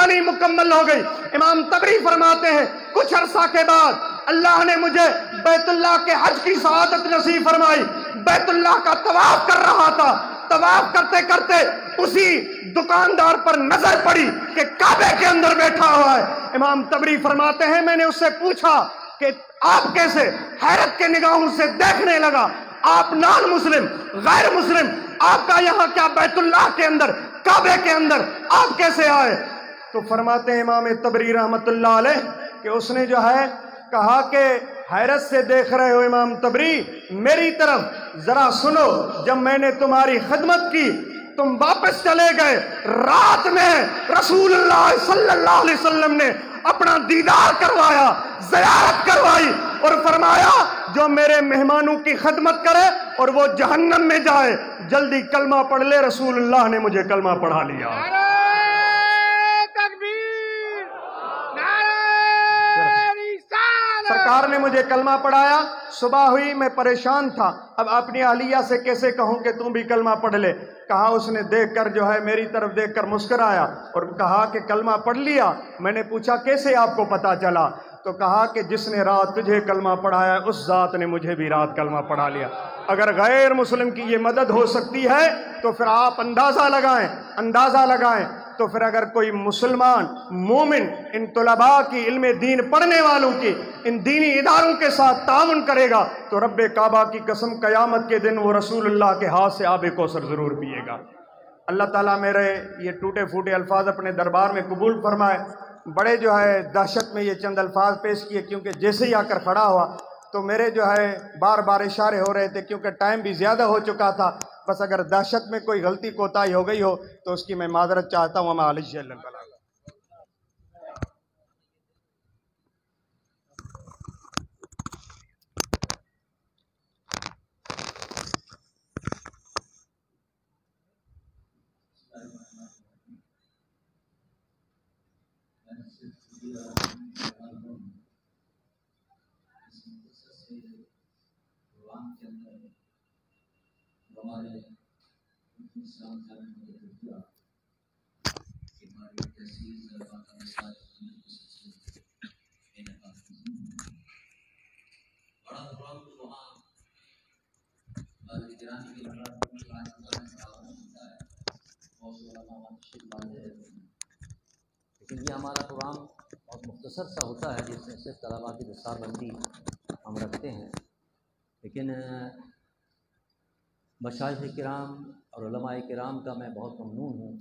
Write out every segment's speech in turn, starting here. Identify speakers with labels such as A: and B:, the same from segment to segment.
A: قربانی مکمل ہو گئی۔ امام طبری فرماتے ہیں کچھ عرصہ کے بعد اللہ نے مجھے بیت اللہ کے حج کی سعادت نصیب فرمائی۔ بیت اللہ کا طواف کر رہا تھا، طواف کرتے کرتے اسی دکاندار پر نظر پڑی کہ کعبے کے اندر بیٹھا ہوا ہے۔ امام طبری فرماتے ہیں میں نے اس سے پوچھا کہ آپ کیسے؟ حیرت کے نگاہوں سے دیکھنے لگا، آپ نان مسلم، غیر مسلم، آپ کا یہاں کیا بیت اللہ کے اندر، کعبے کے اندر آپ کیسے آئے؟ تو فرماتے ہیں امام طبری رحمت اللہ علیہ کہ اس نے جو ہے کہا کہ حیرت سے دیکھ رہے ہو امام طبری، میری طرف ذرا سنو، جب میں نے تمہاری خدمت کی تم واپس چلے گئے، رات میں رسول اللہ صلی اللہ علیہ وسلم نے اپنا دیدار کروایا، زیارت کروائی اور فرمایا جو میرے مہمانوں کی خدمت کرے اور وہ جہنم میں جائے جلدی کلمہ پڑھ لے۔ رسول اللہ نے مجھے کلمہ پڑھا لیا۔ سرکار نے مجھے کلمہ پڑھایا، صبح ہوئی میں پریشان تھا، اب اپنی اہلیہ سے کیسے کہوں کہ تم بھی کلمہ پڑھ لے؟ کہا اس نے دیکھ کر جو ہے میری طرف دیکھ کر مسکرایا اور کہا کہ کلمہ پڑھ لیا۔ میں نے پوچھا کیسے آپ کو پتا چلا؟ تو کہا کہ جس نے رات تجھے کلمہ پڑھایا اس ذات نے مجھے بھی رات کلمہ پڑھا لیا۔ اگر غیر مسلم کی یہ مدد ہو سکتی ہے تو پھر آپ اندازہ لگائیں تو پھر اگر کوئی مسلمان مومن ان طلباء کی علم دین پڑھنے والوں کی ان دینی اداروں کے ساتھ تعاون کرے گا تو رب کعبہ کی قسم قیامت کے دن وہ رسول اللہ کے ہاتھ سے آب کوثر ضرور پیے گا۔ اللہ تعالیٰ میرے یہ ٹوٹے پھوٹے الفاظ اپنے دربار میں قبول فرمائے۔ بڑے جو ہے دہشت میں یہ چند الفاظ پیش کیے کیونکہ جیسے ہی آ کر کھڑا ہوا تو میرے جو ہے بار بار اشارے ہو رہے تھے کیونکہ ٹائم بھی زیادہ ہو چکا تھا۔ بس اگر دہشت میں کوئی غلطی کوتاہی ہو گئی ہو تو اس کی میں معذرت چاہتا ہوں۔ وما علیہ اللہ۔
B: لیکن یہ ہمارا پروگرام بہت مختصر سا ہوتا ہے جس میں صرف طلباء کی دستار بندی ہم رکھتے ہیں، لیکن مشائخ کرام اور علماء کرام کا میں بہت ممنون ہوں،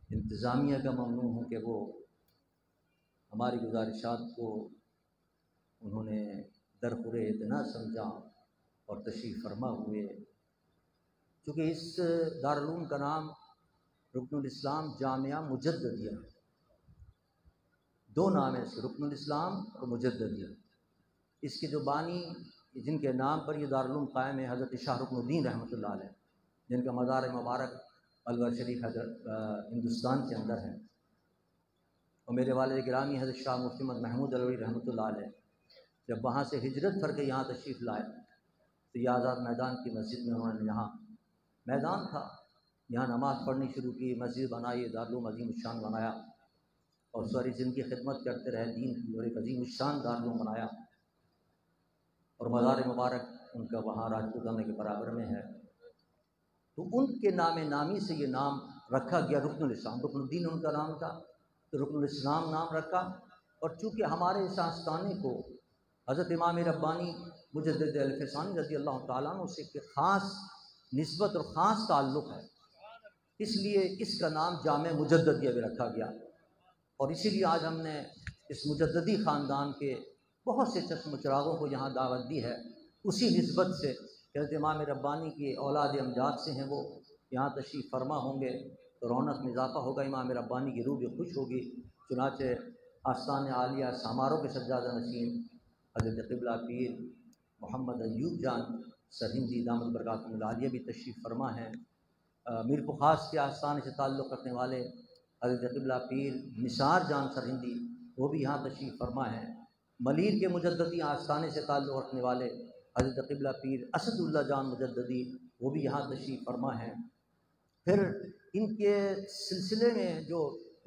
B: انتظامیہ کا ممنون ہوں کہ وہ ہماری گزارشات کو انہوں نے درخور اتنا سمجھا اور تشریف فرما ہوئے، چونکہ اس دارالعلوم کا نام رکن الاسلام جامعہ مجددیہ، دو نام ہیں اس کے، رکن الاسلام اور مجددیہ۔ اس کے جو بانی جن کے نام پر یہ دارالعلوم قائم ہے حضرت شاہ رکن الدین رحمۃ اللہ علیہ، جن کا مزار مبارک الور شریف ہندوستان کے اندر ہے، اور میرے والد گرامی حضرت شاہ مفتی محمود علوی رحمۃ اللہ علیہ جب وہاں سے ہجرت کر کے یہاں تشریف لائے تو یہ آزاد میدان کی مسجد میں انہوں نے یہاں میدان تھا، یہاں نماز پڑھنی شروع کی، مسجد بنائی، دارالعلوم عظیم الشان بنایا اور ساری زندگی خدمت کرتے رہے دین کی، اور ایک عظیم الشان دارالعلوم بنایا، اور مزار مبارک ان کا وہاں راجپوتانہ کے برابر میں ہے۔ تو ان کے نام نامی سے یہ نام رکھا گیا رکن الاسلام، رکن الدین ان کا نام تھا تو رکن الاسلام نام رکھا۔ اور چونکہ ہمارے اس آستانے کو حضرت امام ربانی مجدد الفسانی رضی اللہ تعالیٰ عنہ سے ایک خاص نسبت اور خاص تعلق ہے، اس لیے اس کا نام جامع مجددیہ بھی رکھا گیا، اور اسی لیے آج ہم نے اس مجددی خاندان کے بہت سے چشم و چراغوں کو یہاں دعوت دی ہے، اسی نسبت سے کہ حضرت امام ربانی کی اولاد امجاد سے ہیں، وہ یہاں تشریف فرما ہوں گے تو رونق میں اضافہ ہوگا، امام ربانی کی روح بھی خوش ہوگی۔ چنانچہ آستان عالیہ ساماروں کے سجادہ نشین حضرت قبلہ پیر محمد ایوب جان سرہندی دامت برکاتہم العالیہ بھی تشریف فرما ہیں۔ میر پخاس کے آستانے سے تعلق رکھنے والے حضرت قبلہ پیر نثار جان سرہندی وہ بھی یہاں تشریف فرما ہیں۔ ملیر کے مجددی آستانے سے تعلق رکھنے والے حضرت قبلہ پیر اسد اللہ جان مجددی وہ بھی یہاں تشریف فرما ہیں۔ پھر ان کے سلسلے میں جو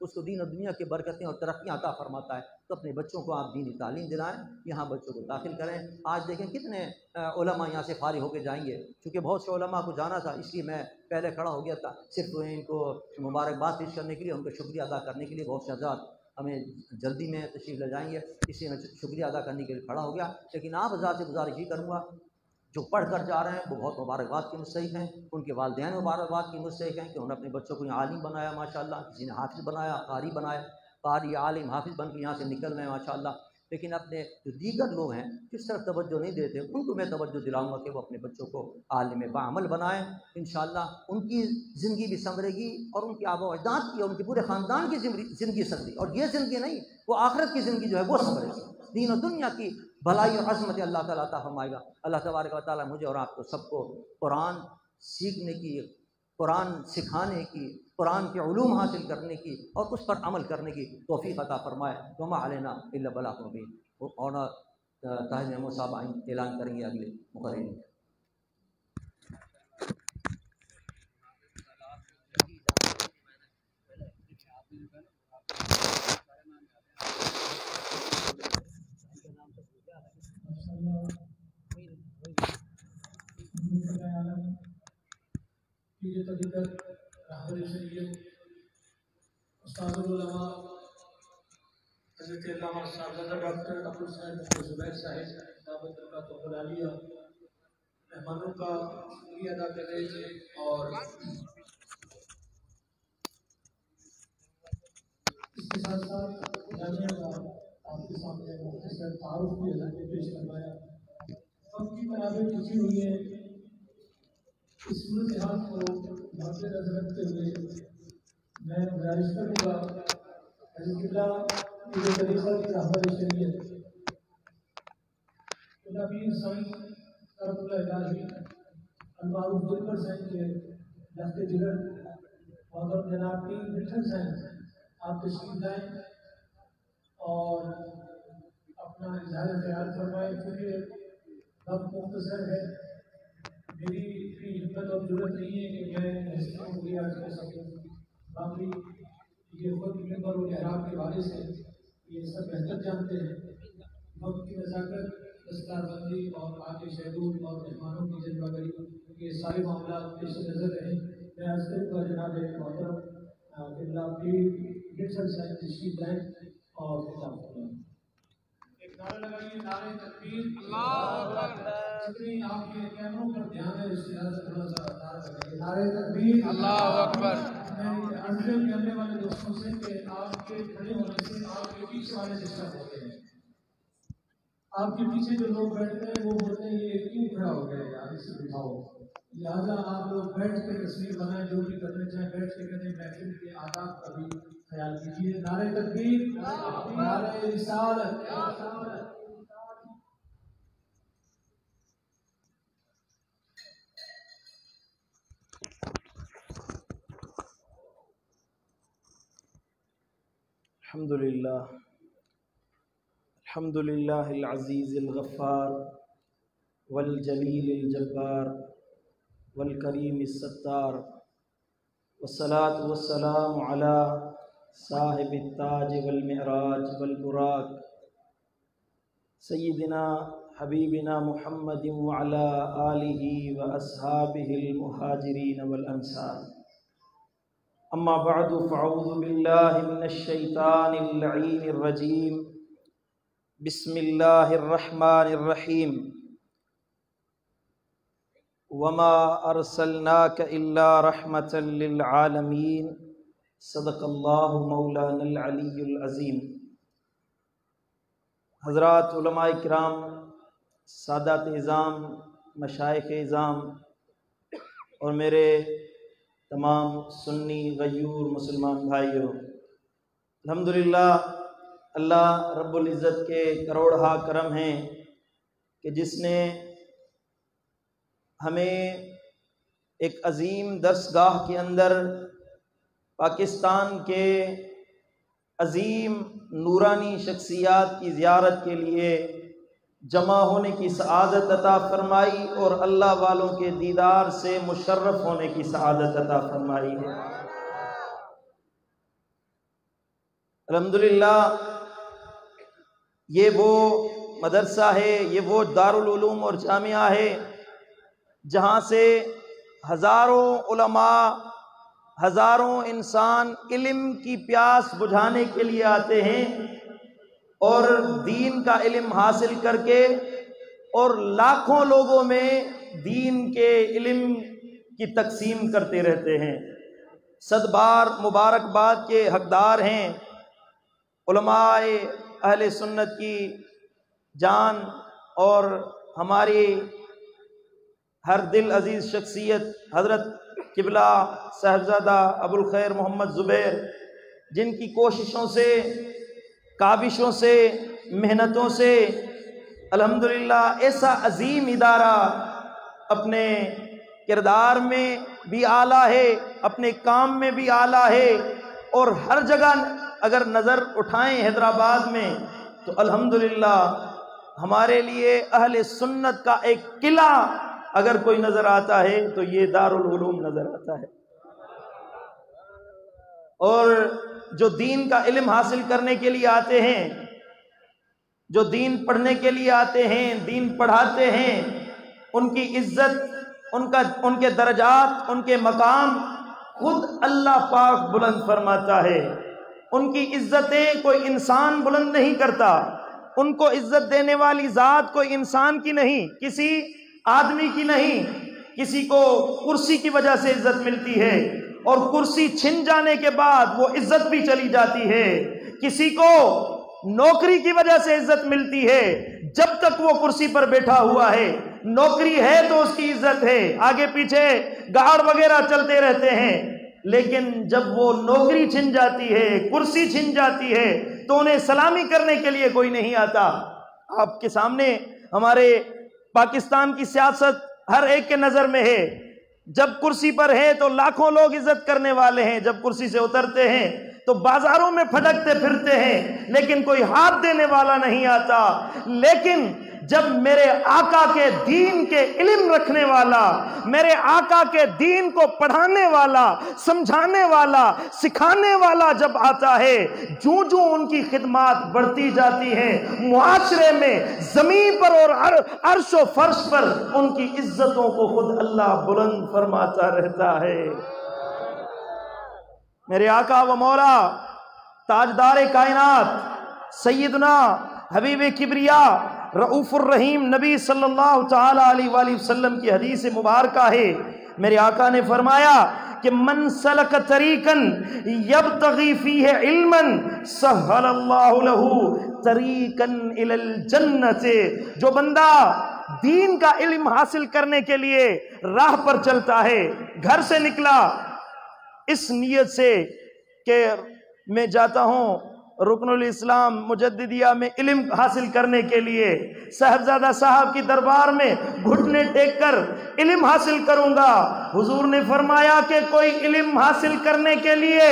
B: اس کو دین اور دنیا کی برکتیں اور ترقیاں عطا فرماتا ہے۔ تو اپنے بچوں کو آپ دینی تعلیم دلائیں، یہاں بچوں کو داخل کریں۔ آج دیکھیں کتنے علماء یہاں سے فارغ ہو کے جائیں گے، چونکہ بہت سے علماء کو جانا تھا، اس لیے میں پہلے کھڑا ہو گیا تھا صرف ان کو مبارکباد پیش کرنے کے لیے، ان کا شکریہ ادا کرنے کے لیے۔ بہت سے حضرات ہمیں جلدی میں تشریف لے جائیں گے، اس لیے میں شکریہ ادا کرنے کے لیے کھڑا ہو گیا۔ لیکن آپ حضرات سے گزارش یہ کروں گا، جو پڑھ کر جا رہے ہیں وہ بہت مبارکباد کے مستحق ہیں، ان کے والدین مبارکباد کے مستحق ہیں کہ انہوں نے اپنے بچوں کو یہاں عالم بنایا ماشاءاللہ، کسی نے حافظ بنایا، قاری بنایا، قاری عالم حافظ بن کے یہاں سے نکل رہے ہیں ماشاءاللہ۔ لیکن اپنے جو دیگر لوگ ہیں کس طرف توجہ نہیں دیتے، ان کو میں توجہ دلاؤں گا کہ وہ اپنے بچوں کو عالم بعمل بنائیں، انشاءاللہ ان کی زندگی بھی سنورے گی، اور ان کے آباء و اجداد کی اور ان کے پورے خاندان کی زندگی سنورے گی، اور یہ زندگی نہیں، وہ آخرت کی زندگی جو ہے وہ سنورے گی، دین و دنیا کی بھلائی اور عظمت اللہ تعالیٰ عطا فرمائے گا۔ اللہ تبارک و تعالیٰ مجھے اور آپ کو سب کو قرآن سیکھنے کی، قرآن سکھانے کی، قرآن کے علوم حاصل کرنے کی اور اس پر عمل کرنے کی توفیق عطا فرمائے۔ وما علینا الا البلاغ المبین۔ اور طاہر محمود صاحب اعلان کریں گے اگلے مقررین۔
C: استاد العلماء حضرت علامہ صاحبزادہ ڈاکٹر عبدالصمد زبیر صاحب دعوت برکاتہ العالیہ مہمانوں کا شکریہ ادا کر رہے تھے، اور اس کے ساتھ ساتھ جامعہ کا آپ کے سامنے مختصر تعارف بھی حضرت نے پیش کروایا۔ وقت کی منابع کھینچی ہوئی ہے، اس صورتحال کو مد نظر رکھتے ہوئے میں گزارش کروں گا حضرت اللہ مجھے طریقہ کی رہبر شریعت پیر سائنس طرف اللہ الہی المعروف دلبر صاحب کے لخت جگر محترم جناب پیر مٹھن صاحب آپ تشریف لائیں اور اپنا اظہار خیال فرمائیں، کیونکہ وقت مختصر ہے، میری اتنی ہمت اور ضرورت نہیں ہے کہ میں حسنوں کو بھی عرض کر سکوں، باقی یہ خود ممبر و احرام کے بارے سے یہ سب بہتر جانتے ہیں۔ وقت کی نزاکت، دستار بندی اور آگے شہدود اور مہمانوں کی جلوہ گری، یہ سارے معاملات پیش نظر رہیں۔ میں عرض کروں گا جناب محترم قبلہ پیر مٹھن صاحب تشریف لائیں اور خطاب فرمائیں۔ ایک نعرہ لگائیے، نعرہ تکبیر، اللہ اکبر۔ جتنی آپ کے کیمروں پر دھیان ہے اس سے زیادہ تھوڑا سا نعرہ لگائیے، نعرہ تکبیر، اللہ اکبر۔ میں عرض کرنے والے دوستوں سے کہ آپ کے کھڑے ہونے سے آپ کے پیچھے والے ڈسٹرب ہوتے ہیں، آپ کے پیچھے جو لوگ بیٹھتے ہیں وہ بولتے ہیں یہ کیوں کھڑا ہو گیا یار، اسے بٹھاؤ، لہٰذا آپ لوگ بیٹھ کے تصویر بنائیں، جو بھی کرنا چاہیں بیٹھ کے کریں، محفل کے آداب کا بھی خیال کیجیے۔ نعرہ تکبیر، نعرہ رسالت۔ الحمد للہ العزیز الغفار والجلیل الجبار والکریم الستار، والصلاة والسلام علی صاحب التاج والمعراج والبراق سیدنا حبیبنا محمد وعلی آلہ واصحابہ المہاجرین والانصار۔ اما بعد فاعوذ باللہ من الشیطان اللعین الرجیم، بسم اللہ الرحمن الرحیم۔ وما ارسلناک الا رحمۃ للعالمین، صدق اللہ مولانا العلی العظیم۔ حضرات علماء کرام، سادات اعظام، مشائخ اعظام اور میرے تمام سنی غیور مسلمان بھائیوں، الحمدللہ اللہ رب العزت کے کروڑہا کرم ہیں کہ جس نے ہمیں ایک عظیم درسگاہ کے اندر پاکستان کے عظیم نورانی شخصیات کی زیارت کے لیے جمع ہونے کی سعادت عطا فرمائی اور اللہ والوں کے دیدار سے مشرف ہونے کی سعادت عطا فرمائی ہے۔
D: الحمدللہ یہ وہ مدرسہ ہے، یہ وہ دارالعلوم اور جامعہ ہے جہاں سے ہزاروں علماء، ہزاروں انسان علم کی پیاس بجھانے کے لیے آتے ہیں اور دین کا علم حاصل کر کے اور لاکھوں لوگوں میں دین کے علم کی تقسیم کرتے رہتے ہیں۔ صد بار مبارکباد کے حقدار ہیں علماء اہل سنت کی جان اور ہماری ہر دل عزیز شخصیت حضرت قبلہ صاحبزادہ ابو الخیر محمد زبیر، جن کی کوششوں سے، کاوشوں سے، محنتوں سے الحمدللہ ایسا عظیم ادارہ اپنے کردار میں بھی اعلیٰ ہے، اپنے کام میں بھی اعلیٰ ہے، اور ہر جگہ اگر نظر اٹھائیں حیدرآباد میں تو الحمدللہ ہمارے لیے اہل سنت کا ایک قلعہ اگر کوئی نظر آتا ہے تو یہ دارالعلوم نظر آتا ہے۔ اور جو دین کا علم حاصل کرنے کے لیے آتے ہیں، جو دین پڑھنے کے لیے آتے ہیں، دین پڑھاتے ہیں، ان کی عزت، ان کے درجات، ان کے مقام خود اللہ پاک بلند فرماتا ہے۔ ان کی عزتیں کوئی انسان بلند نہیں کرتا، ان کو عزت دینے والی ذات کوئی انسان کی نہیں، کسی آدمی کی نہیں۔ کسی کو کرسی کی وجہ سے عزت ملتی ہے اور کرسی چھن جانے کے بعد وہ عزت بھی چلی جاتی ہے، کسی کو نوکری کی وجہ سے عزت ملتی ہے، جب تک وہ کرسی پر بیٹھا ہوا ہے نوکری ہے تو اس کی عزت ہے، آگے پیچھے گاڑ وغیرہ چلتے رہتے ہیں، لیکن جب وہ نوکری چھن جاتی ہے، کرسی چھن جاتی ہے تو انہیں سلامی کرنے کے لیے کوئی نہیں آتا۔ آپ کے سامنے ہمارے پاکستان کی سیاست ہر ایک کے نظر میں ہے، جب کرسی پر ہے تو لاکھوں لوگ عزت کرنے والے ہیں، جب کرسی سے اترتے ہیں تو بازاروں میں پھٹکتے پھرتے ہیں لیکن کوئی ہاتھ دینے والا نہیں آتا۔ لیکن جب میرے آقا کے دین کے علم رکھنے والا، میرے آقا کے دین کو پڑھانے والا، سمجھانے والا، سکھانے والا جب آتا ہے، جوں جوں ان کی خدمات بڑھتی جاتی ہیں، معاشرے میں، زمین پر اور عرش و فرش پر ان کی عزتوں کو خود اللہ بلند فرماتا رہتا ہے۔ میرے آقا و مولا تاجدار کائنات سیدنا حبیب کبریا رؤوف الرحیم نبی صلی اللہ تعالی علیہ وآلہ وسلم کی حدیث مبارکہ ہے، میرے آقا نے فرمایا کہ من سلک طریقا یبتغی فیہ علما سہل اللہ لہ طریقا الی الجنت، جو بندہ دین کا علم حاصل کرنے کے لیے راہ پر چلتا ہے، گھر سے نکلا اس نیت سے کہ میں جاتا ہوں رکن الاسلام مجددیہ میں علم حاصل کرنے کے لیے، صاحبزادہ صاحب کی دربار میں گھٹنے ٹیک کر علم حاصل کروں گا، حضور نے فرمایا کہ کوئی علم حاصل کرنے کے لیے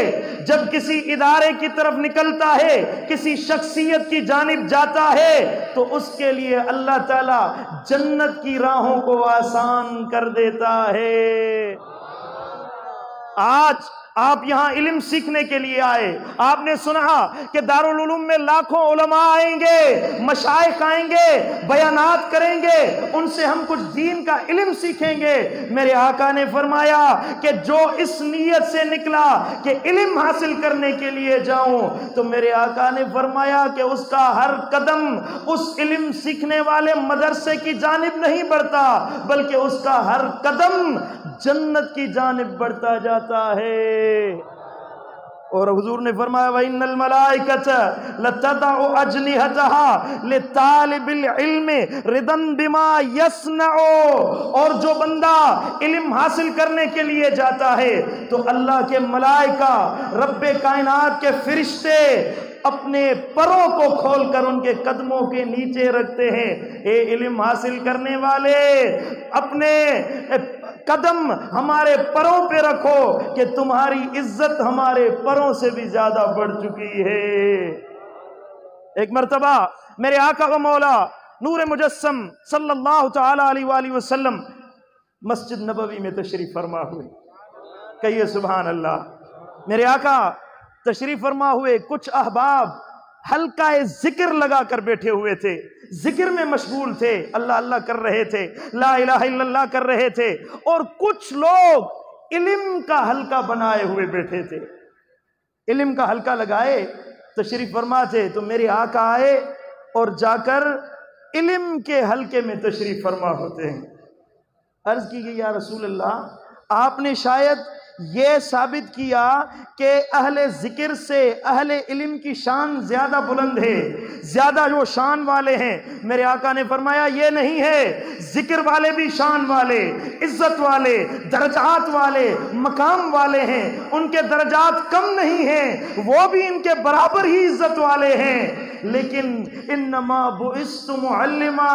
D: جب کسی ادارے کی طرف نکلتا ہے، کسی شخصیت کی جانب جاتا ہے تو اس کے لیے اللہ تعالی جنت کی راہوں کو آسان کر دیتا ہے۔ آج آپ یہاں علم سیکھنے کے لیے آئے، آپ نے سنا کہ دارالعلوم میں لاکھوں علماء آئیں گے، مشائخ آئیں گے، بیانات کریں گے، ان سے ہم کچھ دین کا علم سیکھیں گے۔ میرے آقا نے فرمایا کہ جو اس نیت سے نکلا کہ علم حاصل کرنے کے لیے جاؤں، تو میرے آقا نے فرمایا کہ اس کا ہر قدم اس علم سیکھنے والے مدرسے کی جانب نہیں بڑھتا، بلکہ اس کا ہر قدم جنت کی جانب بڑھتا جاتا ہے۔ اور حضور نے فرمایا وَإِنَّ الْمَلَائِكَةَ لَتَضَعُ أَجْنِحَتَهَا لِطَالِبِ الْعِلْمِ رِضًا بِمَا يَصْنَعُ، اور جو بندہ علم حاصل کرنے کے لیے جاتا ہے تو اللہ کے ملائکہ، رب کائنات کے فرشتے اپنے پروں کو کھول کر ان کے قدموں کے نیچے رکھتے ہیں، اے علم حاصل کرنے والے اپنے قدم ہمارے پروں پہ رکھو کہ تمہاری عزت ہمارے پروں سے بھی زیادہ بڑھ چکی ہے۔ ایک مرتبہ میرے آقا و مولا نور مجسم صلی اللہ تعالی علیہ وآلہ وسلم مسجد نبوی میں تشریف فرما ہوئے، کہیے سبحان اللہ۔ میرے آقا تشریف فرما ہوئے کچھ احباب حلقہ ذکر لگا کر بیٹھے ہوئے تھے، ذکر میں مشغول تھے، اللہ اللہ کر رہے تھے، لا الہ الا اللہ کر رہے تھے، اور کچھ لوگ علم کا حلقہ بنائے ہوئے بیٹھے تھے، علم کا حلقہ لگائے تشریف فرما تھے تو میرے آقا آئے اور جا کر علم کے حلقے میں تشریف فرما ہوتے ہیں۔ عرض کی گئی یا رسول اللہ، آپ نے شاید یہ ثابت کیا کہ اہل ذکر سے اہل علم کی شان زیادہ بلند ہے، زیادہ جو شان والے ہیں۔ میرے آقا نے فرمایا یہ نہیں ہے، ذکر والے بھی شان والے، عزت والے، درجات والے، مقام والے ہیں، ان کے درجات کم نہیں ہیں، وہ بھی ان کے برابر ہی عزت والے ہیں، لیکن انما بعثت معلما،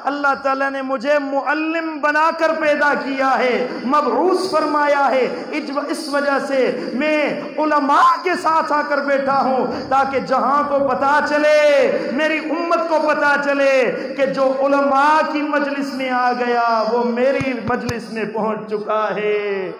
D: اللہ تعالیٰ نے مجھے معلم بنا کر پیدا کیا ہے، مبعوث فرمایا ہے، اس وجہ سے میں علماء کے ساتھ آ کر بیٹھا ہوں تاکہ جہاں کو پتا چلے، میری امت کو پتا چلے کہ جو علماء کی مجلس میں آ گیا وہ میری مجلس میں پہنچ چکا ہے۔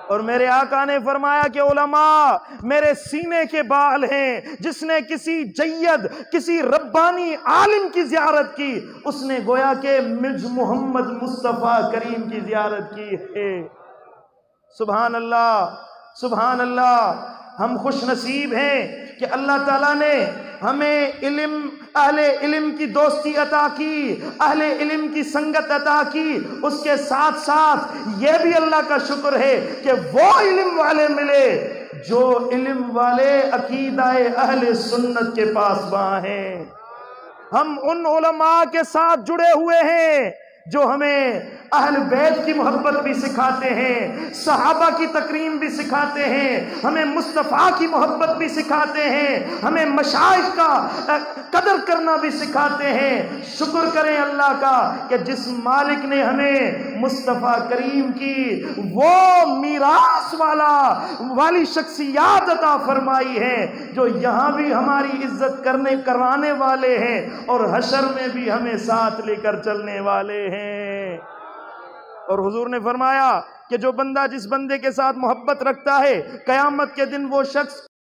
D: اور میرے آقا نے فرمایا کہ علماء میرے سینے کے بال ہیں، جس نے کسی جید، کسی ربانی عالم کی زیارت کی، اس نے گویا کہ مجھ محمد مصطفیٰ کریم کی زیارت کی ہے۔ سبحان اللہ، سبحان اللہ، ہم خوش نصیب ہیں کہ اللہ تعالیٰ نے ہمیں علم، اہل علم کی دوستی عطا کی، اہل علم کی سنگت عطا کی، اس کے ساتھ ساتھ یہ بھی اللہ کا شکر ہے کہ وہ علم والے ملے جو علم والے عقیدہ اہل سنت کے پاسباں ہیں۔ ہم ان علماء کے ساتھ جڑے ہوئے ہیں جو ہمیں اہل بیت کی محبت بھی سکھاتے ہیں، صحابہ کی تکریم بھی سکھاتے ہیں، ہمیں مصطفیٰ کی محبت بھی سکھاتے ہیں، ہمیں مشائخ کا قدر کرنا بھی سکھاتے ہیں۔ شکر کریں اللہ کا کہ جس مالک نے ہمیں مصطفیٰ کریم کی وہ میراث والی شخصیات عطا فرمائی ہے جو یہاں بھی ہماری عزت کرانے والے ہیں اور حشر میں بھی ہمیں ساتھ لے کر چلنے والے ہیں۔ اور حضور نے فرمایا کہ جو بندہ جس بندے کے ساتھ محبت رکھتا ہے، قیامت کے دن وہ شخص